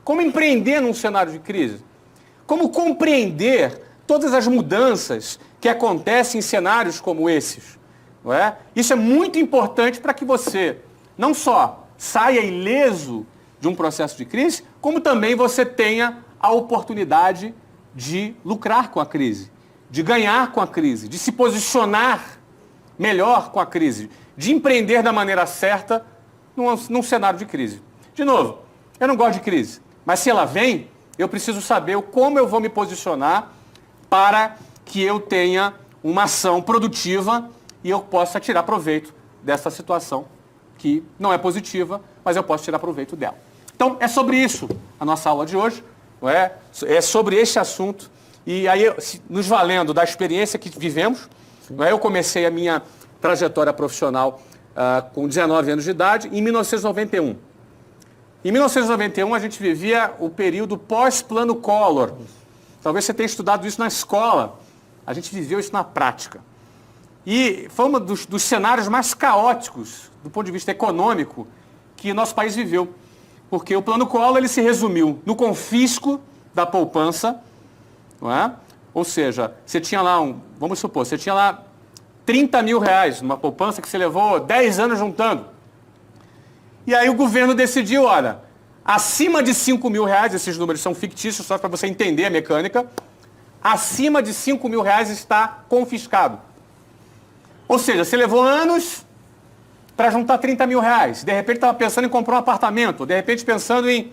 Como empreender num cenário de crise? Como compreender todas as mudanças que acontecem em cenários como esses? Não é? Isso é muito importante para que você não só saia ileso de um processo de crise, como também você tenha a oportunidade de lucrar com a crise, de ganhar com a crise, de se posicionar melhor com a crise, de empreender da maneira certa num cenário de crise. De novo, eu não gosto de crise, mas se ela vem, eu preciso saber como eu vou me posicionar para que eu tenha uma ação produtiva e eu possa tirar proveito dessa situação que não é positiva, mas eu posso tirar proveito dela. Então, é sobre isso a nossa aula de hoje, não é? É sobre este assunto. E aí, nos valendo da experiência que vivemos, não é? Eu comecei a minha trajetória profissional com 19 anos de idade, em 1991. Em 1991, a gente vivia o período pós-plano Collor. Talvez você tenha estudado isso na escola. A gente viveu isso na prática. E foi um dos cenários mais caóticos, do ponto de vista econômico, que nosso país viveu. Porque o plano Collor ele se resumiu no confisco da poupança, não é? Ou seja, você tinha lá, vamos supor, você tinha lá 30 mil reais numa poupança que você levou 10 anos juntando. E aí o governo decidiu, olha, acima de 5 mil reais, esses números são fictícios, só para você entender a mecânica, acima de 5 mil reais está confiscado. Ou seja, você levou anos para juntar 30 mil reais, de repente estava pensando em comprar um apartamento, de repente pensando em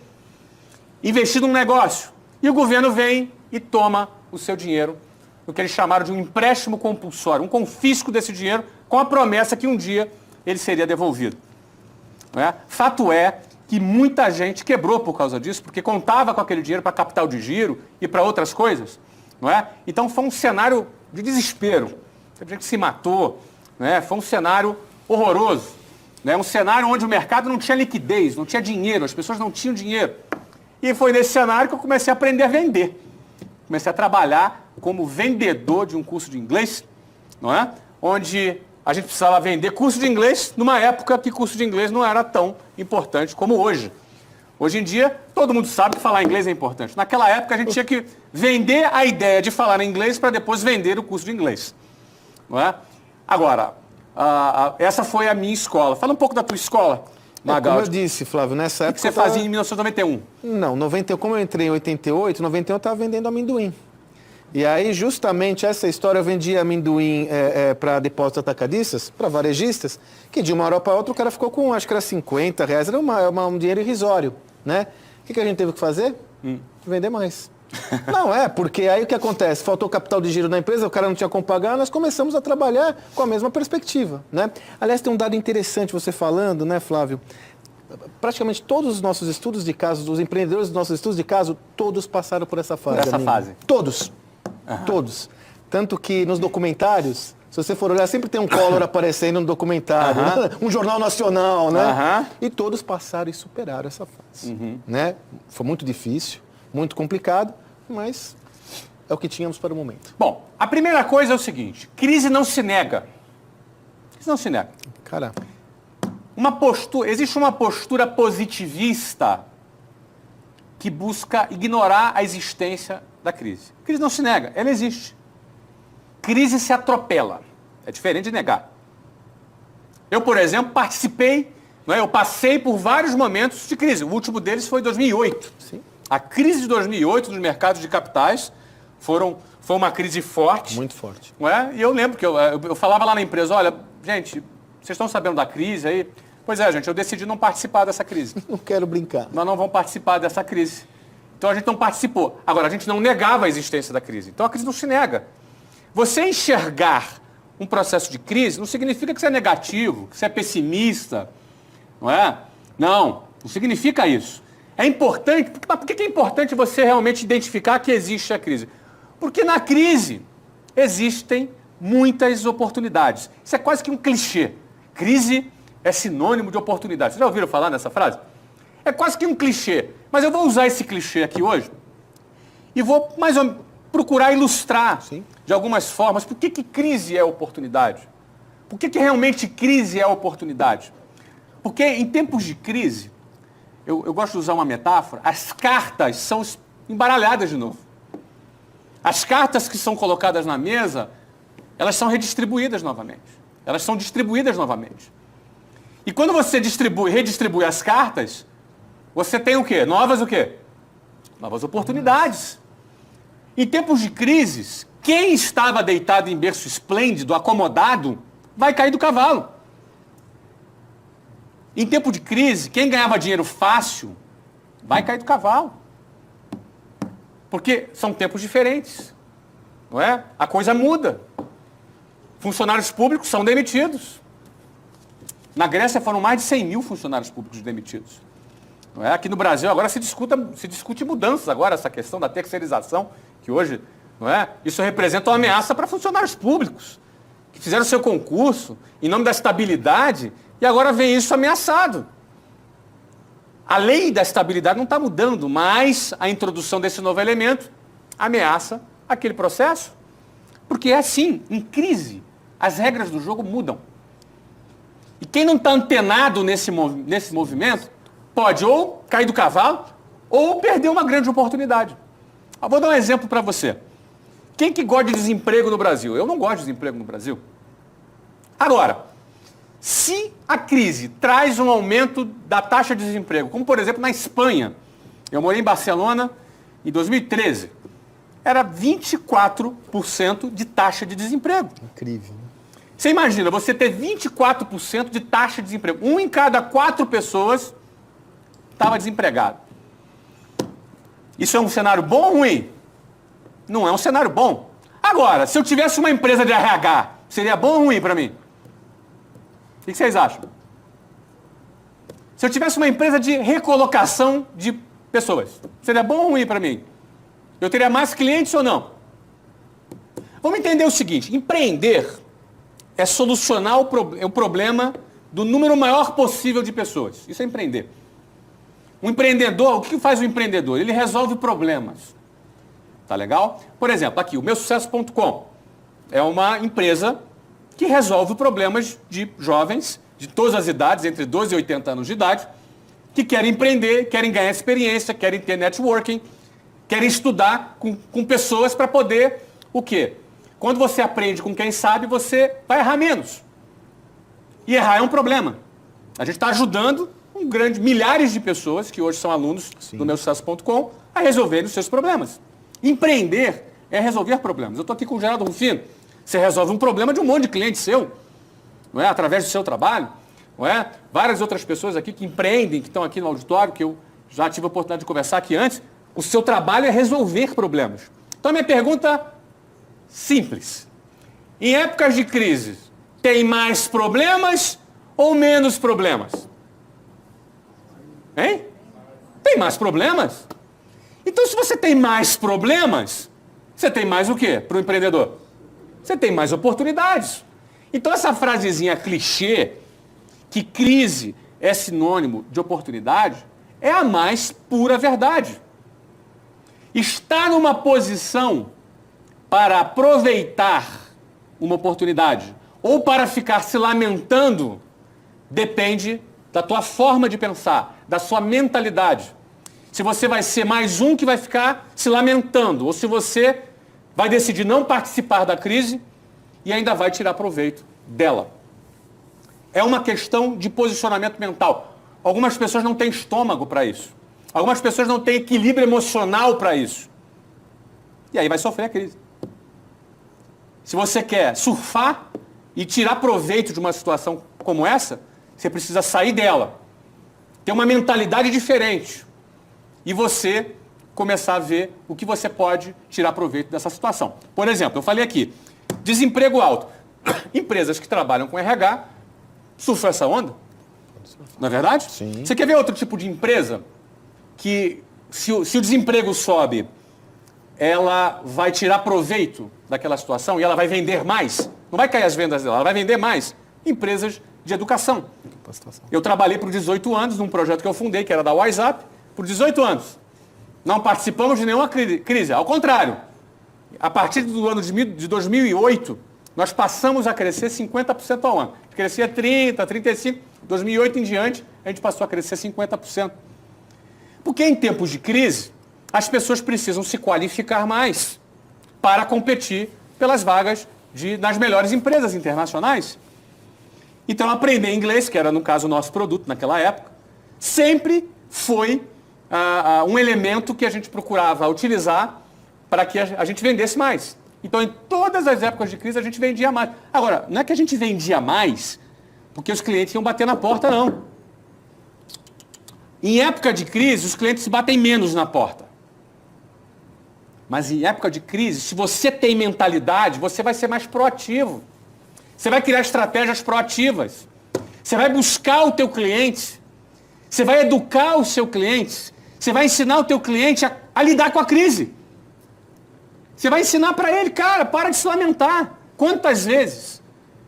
investir num negócio, e o governo vem e toma o seu dinheiro, o que eles chamaram de um empréstimo compulsório, um confisco desse dinheiro, com a promessa que um dia ele seria devolvido. Não é? Fato é que muita gente quebrou por causa disso, porque contava com aquele dinheiro para capital de giro e para outras coisas. Não é? Então foi um cenário de desespero. Teve gente que se matou, né? Foi um cenário horroroso. Né? Um cenário onde o mercado não tinha liquidez, não tinha dinheiro, as pessoas não tinham dinheiro. E foi nesse cenário que eu comecei a aprender a vender. Comecei a trabalhar como vendedor de um curso de inglês, não é? Onde a gente precisava vender curso de inglês numa época que curso de inglês não era tão importante como hoje. Hoje em dia, todo mundo sabe que falar inglês é importante. Naquela época, a gente tinha que vender a ideia de falar inglês para depois vender o curso de inglês. Não é? Agora, essa foi a minha escola. Fala um pouco da tua escola, Magaldi. Como eu disse, Flávio, nessa época... O que você fazia em 1991? Não, 90, como eu entrei em 88, 91 eu estava vendendo amendoim. E aí, justamente, essa história, eu vendia amendoim para depósitos atacadistas, para varejistas, que de uma hora para outra o cara ficou com, acho que era 50 reais, era um dinheiro irrisório, né? O que a gente teve que fazer? Vender mais. Não, porque aí o que acontece? Faltou capital de giro na empresa, o cara não tinha como pagar, nós começamos a trabalhar com a mesma perspectiva, né? Aliás, tem um dado interessante você falando, né, Flávio? Praticamente todos os nossos estudos de caso, os empreendedores dos nossos estudos de caso, todos passaram por essa fase. Fase? Todos. Uhum. Todos. Tanto que nos documentários, se você for olhar, sempre tem um Collor aparecendo no documentário, né? Um jornal nacional, né? E todos passaram e superaram essa fase. Né? Foi muito difícil, muito complicado, mas é o que tínhamos para o momento. Bom, a primeira coisa é o seguinte, crise não se nega. Crise não se nega. Caramba. Existe uma postura positivista que busca ignorar a existência da crise. Crise não se nega, ela existe. Crise se atropela. É diferente de negar. Eu, por exemplo, eu passei por vários momentos de crise. O último deles foi em 2008. Sim. A crise de 2008 nos mercados de capitais foi uma crise forte. Muito forte. Não é? E eu lembro que eu falava lá na empresa, olha, gente, vocês estão sabendo da crise aí? Pois é, gente, eu decidi não participar dessa crise. Não quero brincar. Nós não vamos participar dessa crise. Então a gente não participou. Agora, a gente não negava a existência da crise. Então a crise não se nega. Você enxergar um processo de crise não significa que você é negativo, que você é pessimista. Não é? Não significa isso. É importante. Mas por que é importante você realmente identificar que existe a crise? Porque na crise existem muitas oportunidades. Isso é quase que um clichê. Crise é sinônimo de oportunidade. Vocês já ouviram falar nessa frase? É quase que um clichê. Mas eu vou usar esse clichê aqui hoje e vou mais ou menos procurar ilustrar de algumas formas por que crise é oportunidade. Por que realmente crise é oportunidade? Porque em tempos de crise, eu gosto de usar uma metáfora, as cartas são embaralhadas de novo. As cartas que são colocadas na mesa, elas são redistribuídas novamente. Elas são distribuídas novamente. E quando você redistribui as cartas, você tem o quê? Novas o quê? Novas oportunidades. Em tempos de crises, quem estava deitado em berço esplêndido, acomodado, vai cair do cavalo. Em tempo de crise, quem ganhava dinheiro fácil, vai cair do cavalo. Porque são tempos diferentes. Não é? A coisa muda. Funcionários públicos são demitidos. Na Grécia foram mais de 100 mil funcionários públicos demitidos. Não é? Aqui no Brasil agora se discute mudanças agora, essa questão da terceirização, que hoje, não é? Isso representa uma ameaça para funcionários públicos, que fizeram seu concurso em nome da estabilidade e agora vem isso ameaçado. A lei da estabilidade não está mudando, mas a introdução desse novo elemento ameaça aquele processo. Porque é assim, em crise, as regras do jogo mudam. E quem não está antenado nesse movimento pode ou cair do cavalo ou perder uma grande oportunidade. Eu vou dar um exemplo para você. Quem que gosta de desemprego no Brasil? Eu não gosto de desemprego no Brasil. Agora, se a crise traz um aumento da taxa de desemprego, como por exemplo na Espanha, eu morei em Barcelona em 2013, era 24% de taxa de desemprego. Incrível. Você imagina, você ter 24% de taxa de desemprego. 1 em cada 4 pessoas estava desempregado. Isso é um cenário bom ou ruim? Não é um cenário bom. Agora, se eu tivesse uma empresa de RH, seria bom ou ruim para mim? O que vocês acham? Se eu tivesse uma empresa de recolocação de pessoas, seria bom ou ruim para mim? Eu teria mais clientes ou não? Vamos entender o seguinte, empreender é solucionar o problema do número maior possível de pessoas. Isso é empreender. Um empreendedor, o que faz o empreendedor? Ele resolve problemas. Tá legal? Por exemplo, aqui, o meusucesso.com é uma empresa que resolve problemas de jovens de todas as idades, entre 12 e 80 anos de idade, que querem empreender, querem ganhar experiência, querem ter networking, querem estudar com pessoas para poder o quê? Quando você aprende com quem sabe, você vai errar menos. E errar é um problema. A gente está ajudando milhares de pessoas que hoje são alunos do meusucesso.com a resolverem os seus problemas. Empreender é resolver problemas. Eu estou aqui com o Geraldo Rufino. Você resolve um problema de um monte de cliente seu, não é? Através do seu trabalho. Não é? Várias outras pessoas aqui que empreendem, que estão aqui no auditório, que eu já tive a oportunidade de conversar aqui antes. O seu trabalho é resolver problemas. Então, a minha pergunta simples. Em épocas de crise, tem mais problemas ou menos problemas? Hein? Tem mais problemas? Então, se você tem mais problemas, você tem mais o quê para o empreendedor? Você tem mais oportunidades. Então, essa frasezinha clichê, que crise é sinônimo de oportunidade, é a mais pura verdade. Estar numa posição para aproveitar uma oportunidade ou para ficar se lamentando depende da tua forma de pensar, da sua mentalidade. Se você vai ser mais um que vai ficar se lamentando ou se você vai decidir não participar da crise e ainda vai tirar proveito dela. É uma questão de posicionamento mental. Algumas pessoas não têm estômago para isso. Algumas pessoas não têm equilíbrio emocional para isso. E aí vai sofrer a crise. Se você quer surfar e tirar proveito de uma situação como essa, você precisa sair dela. Ter uma mentalidade diferente. E você começar a ver o que você pode tirar proveito dessa situação. Por exemplo, eu falei aqui, desemprego alto. Empresas que trabalham com RH surfam essa onda. Não é verdade? Sim. Você quer ver outro tipo de empresa que, se o desemprego sobe, ela vai tirar proveito daquela situação e ela vai vender mais? Não vai cair as vendas dela, ela vai vender mais. Empresas de educação. Eu trabalhei por 18 anos num projeto que eu fundei, que era da WhatsApp, por 18 anos. Não participamos de nenhuma crise. Ao contrário, a partir do ano de 2008, nós passamos a crescer 50% ao ano. Crescia 30%, 35%. 2008 em diante, a gente passou a crescer 50%. Porque em tempos de crise, as pessoas precisam se qualificar mais para competir pelas vagas nas melhores empresas internacionais. Então, aprender inglês, que era, no caso, o nosso produto naquela época, sempre foi um elemento que a gente procurava utilizar para que a gente vendesse mais. Então, em todas as épocas de crise, a gente vendia mais. Agora, não é que a gente vendia mais porque os clientes iam bater na porta, não. Em época de crise, os clientes batem menos na porta. Mas em época de crise, se você tem mentalidade, você vai ser mais proativo. Você vai criar estratégias proativas. Você vai buscar o teu cliente. Você vai educar o seu cliente. Você vai ensinar o teu cliente a lidar com a crise. Você vai ensinar para ele, cara, para de se lamentar. Quantas vezes,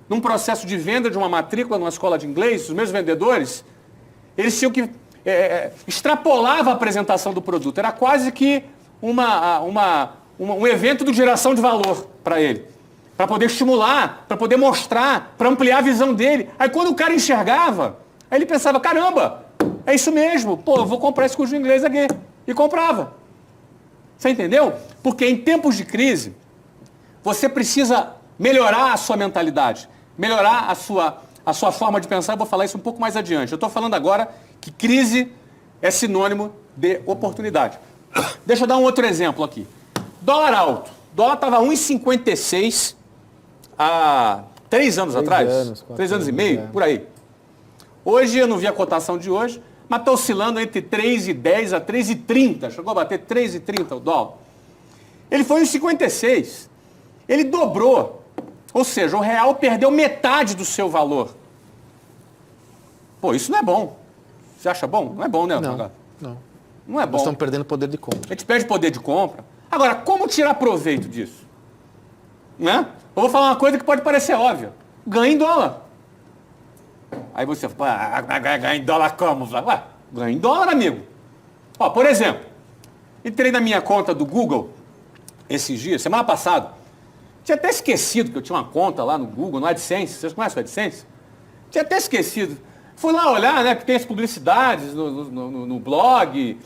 num processo de venda de uma matrícula numa escola de inglês, os meus vendedores, eles tinham que extrapolava a apresentação do produto. Era quase que um evento de geração de valor para ele. Para poder estimular, para poder mostrar, para ampliar a visão dele. Aí quando o cara enxergava, aí ele pensava, caramba, é isso mesmo, pô, eu vou comprar esse curso de inglês aqui. E comprava. Você entendeu? Porque em tempos de crise, você precisa melhorar a sua mentalidade, melhorar a sua forma de pensar. Eu vou falar isso um pouco mais adiante. Eu estou falando agora que crise é sinônimo de oportunidade. Deixa eu dar um outro exemplo aqui. Dólar alto. Dólar estava 1,56 há 3 anos atrás. 3 anos e meio, por aí. Hoje, eu não vi a cotação de hoje, mas está oscilando entre 3,10 a 3,30. Chegou a bater 3,30 o dólar. Ele foi 1,56. Ele dobrou. Ou seja, o real perdeu metade do seu valor. Pô, isso não é bom. Você acha bom? Não é bom, né? Não. Não é bom. Nós estamos perdendo poder de compra. A gente perde poder de compra. Agora, como tirar proveito disso? Né? Eu vou falar uma coisa que pode parecer óbvia. Ganha em dólar. Aí você fala, ganha em dólar como? Ué, ganha em dólar, amigo. Ó, por exemplo, entrei na minha conta do Google esses dias, semana passada. Tinha até esquecido que eu tinha uma conta lá no Google, no AdSense. Vocês conhecem o AdSense? Tinha até esquecido. Fui lá olhar, né, que tem as publicidades no blog,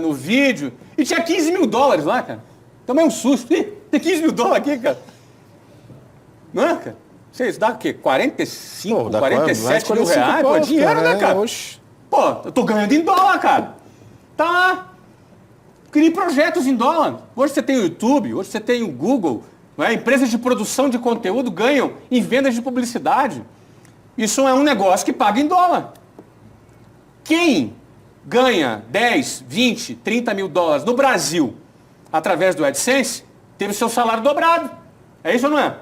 no vídeo, e tinha 15 mil dólares lá, cara. Também um susto. Ih, tem 15 mil dólares aqui, cara. Não é, cara? Isso dá o quê? 45, 47 mil reais? Pô, dinheiro, né, cara? Oxe. Pô, eu tô ganhando em dólar, cara. Tá lá. Crie projetos em dólar. Hoje você tem o YouTube, hoje você tem o Google, né? Empresas de produção de conteúdo ganham em vendas de publicidade. Isso é um negócio que paga em dólar. Quem ganha 10, 20, 30 mil dólares no Brasil através do AdSense, teve seu salário dobrado. É isso ou não é?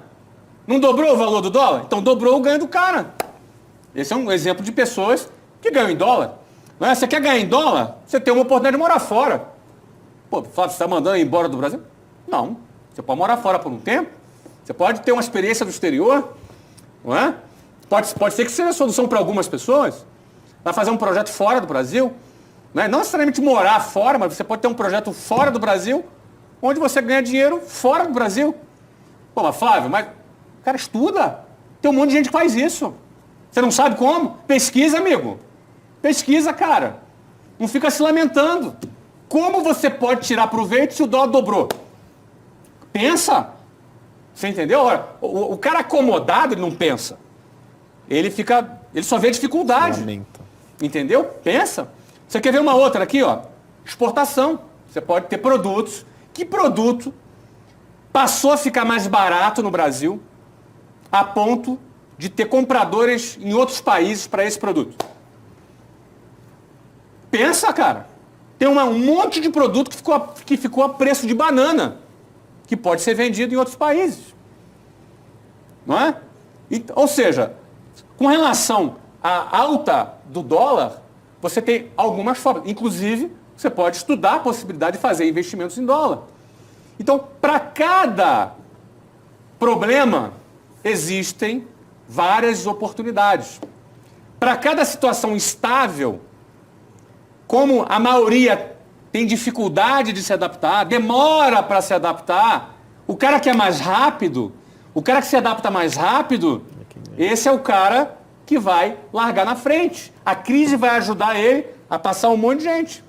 Não dobrou o valor do dólar? Então dobrou o ganho do cara. Esse é um exemplo de pessoas que ganham em dólar. Não é? Você quer ganhar em dólar? Você tem uma oportunidade de morar fora. Pô, Flávio, você está mandando ir embora do Brasil? Não. Você pode morar fora por um tempo. Você pode ter uma experiência do exterior. Não é? Pode ser que seja a solução para algumas pessoas. Vai fazer um projeto fora do Brasil. Não necessariamente morar fora, mas você pode ter um projeto fora do Brasil, onde você ganha dinheiro fora do Brasil. Pô, mas Flávio, mas o cara estuda. Tem um monte de gente que faz isso. Você não sabe como? Pesquisa, amigo. Pesquisa, cara. Não fica se lamentando. Como você pode tirar proveito se o dólar dobrou? Pensa. Você entendeu? Ora, o cara acomodado, ele não pensa. Ele só vê dificuldade. Lamenta. Entendeu? Pensa. Você quer ver uma outra aqui, ó? Exportação. Você pode ter produtos. Que produto passou a ficar mais barato no Brasil a ponto de ter compradores em outros países para esse produto? Pensa, cara. Tem um monte de produto que ficou a preço de banana, que pode ser vendido em outros países. Não é? Ou seja, com relação à alta do dólar, você tem algumas formas. Inclusive, você pode estudar a possibilidade de fazer investimentos em dólar. Então, para cada problema, existem várias oportunidades. Para cada situação instável, como a maioria tem dificuldade de se adaptar, demora para se adaptar, o cara que é mais rápido, o cara que se adapta mais rápido, esse é o cara que vai largar na frente. A crise vai ajudar ele a passar um monte de gente.